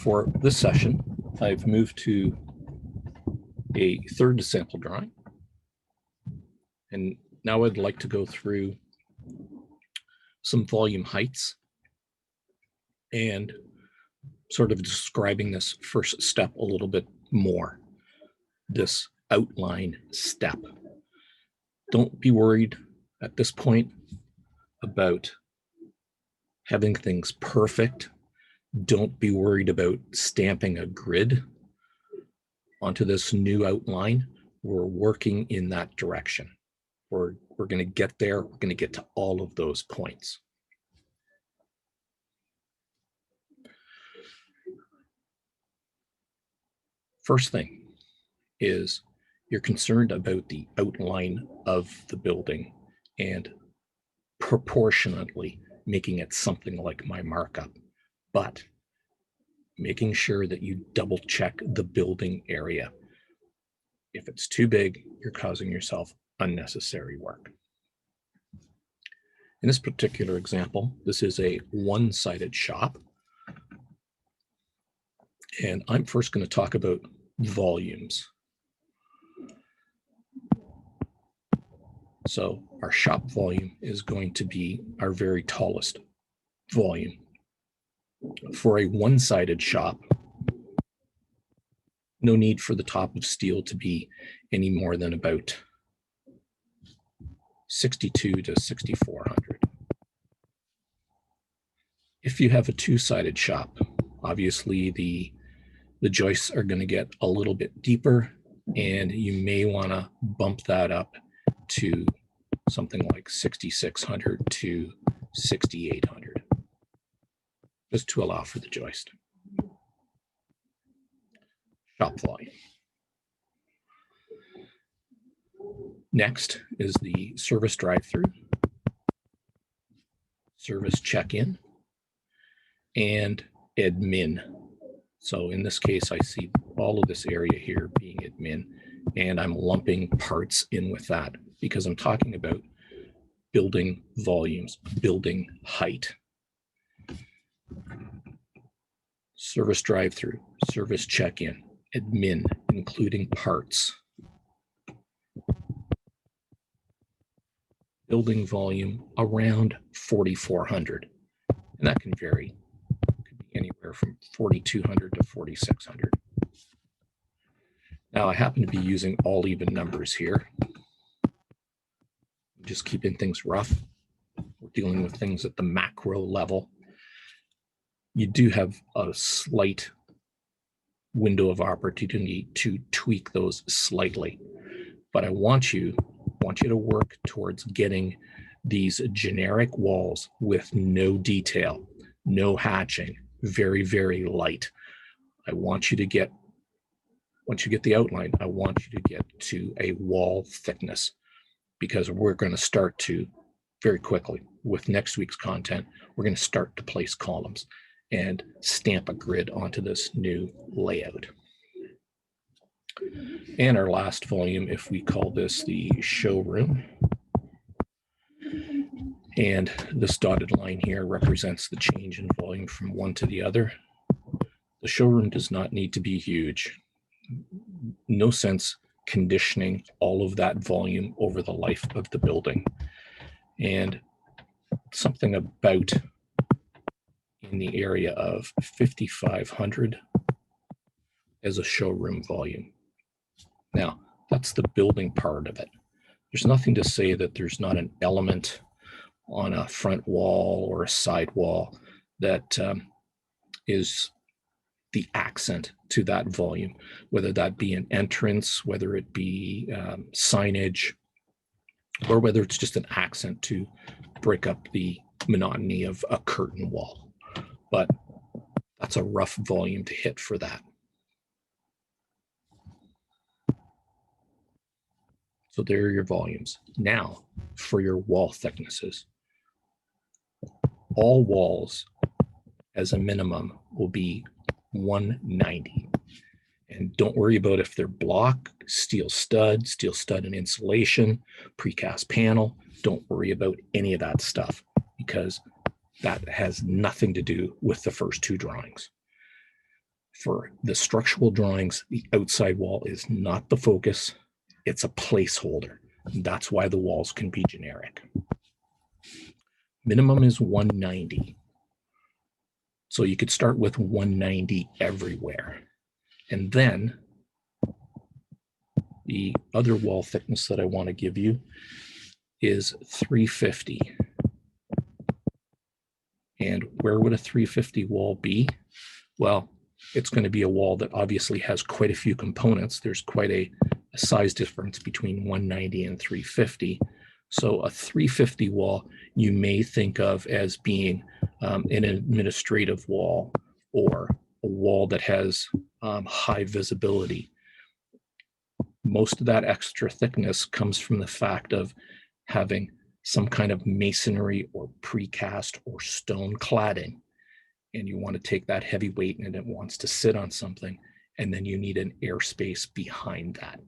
For this session, I've moved to a third sample drawing. And now I'd like to go through some volume heights and sort of describing this first step a little bit more, this outline step. Don't be worried at this point about having things perfect. Don't be worried about stamping a grid onto this new outline. We're working in that direction. We're going to get there. We're going to get to all of those points. First thing is you're concerned about the outline of the building and proportionately making it something like my markup, but making sure that you double check the building area. If it's too big, you're causing yourself unnecessary work. In this particular example, this is a one-sided shop. And I'm first going to talk about volumes. So our shop volume is going to be our very tallest volume. For a one-sided shop, no need for the top of steel to be any more than about 62 to 6,400. If you have a two-sided shop, obviously the joists are going to get a little bit deeper, and you may want to bump that up to something like 6,600 to 6,800, just to allow for the joist. Shop volume. Next is the service drive-through, service check-in, and admin. So in this case, I see all of this area here being admin, and I'm lumping parts in with that because I'm talking about building volumes, building height. Service drive-through, service check-in, admin, including parts. Building volume around 4,400, and that can vary. It could be anywhere from 4,200 to 4,600. Now I happen to be using all even numbers here. I'm just keeping things rough. We're dealing with things at the macro level. You do have a slight window of opportunity to tweak those slightly, but I want you to work towards getting these generic walls with no detail, no hatching, very, very light. I want you to get, once you get the outline, I want you to get to a wall thickness, because we're going to start to very quickly with next week's content, we're going to start to place columns and stamp a grid onto this new layout. And our last volume, if we call this the showroom, and this dotted line here represents the change in volume from one to the other. The showroom does not need to be huge. No sense conditioning all of that volume over the life of the building. And something about in the area of 5,500 as a showroom volume. Now, that's the building part of it. There's nothing to say that there's not an element on a front wall or a side wall that is the accent to that volume, whether that be an entrance, whether it be signage, or whether it's just an accent to break up the monotony of a curtain wall. But that's a rough volume to hit for that. So there are your volumes. Now, for your wall thicknesses. All walls, as a minimum, will be 190. And don't worry about if they're block, steel stud and insulation, precast panel. Don't worry about any of that stuff, because that has nothing to do with the first two drawings. For the structural drawings, the outside wall is not the focus. It's a placeholder. That's why the walls can be generic. Minimum is 190. So you could start with 190 everywhere. And then the other wall thickness that I want to give you is 350. And where would a 350 wall be? Well, it's going to be a wall that obviously has quite a few components. There's quite a size difference between 190 and 350. So a 350 wall you may think of as being an administrative wall or a wall that has high visibility. Most of that extra thickness comes from the fact of having some kind of masonry or precast or stone cladding. And you want to take that heavy weight and it wants to sit on something, and then you need an airspace behind that.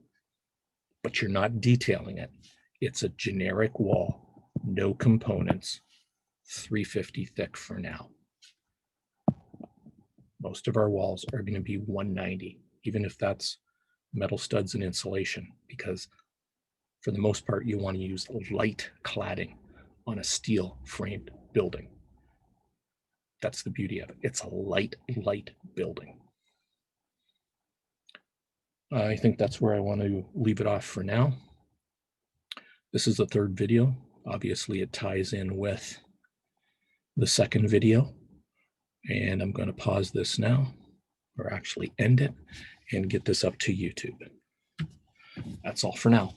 But you're not detailing it. It's a generic wall, no components, 350 thick for now. Most of our walls are going to be 190, even if that's metal studs and insulation, because for the most part, you want to use light cladding on a steel framed building. That's the beauty of it. It's a light building. I think that's where I want to leave it off for now. This is the third video. Obviously, it ties in with the second video. And I'm going to pause this now, or actually end it, and get this up to YouTube. That's all for now.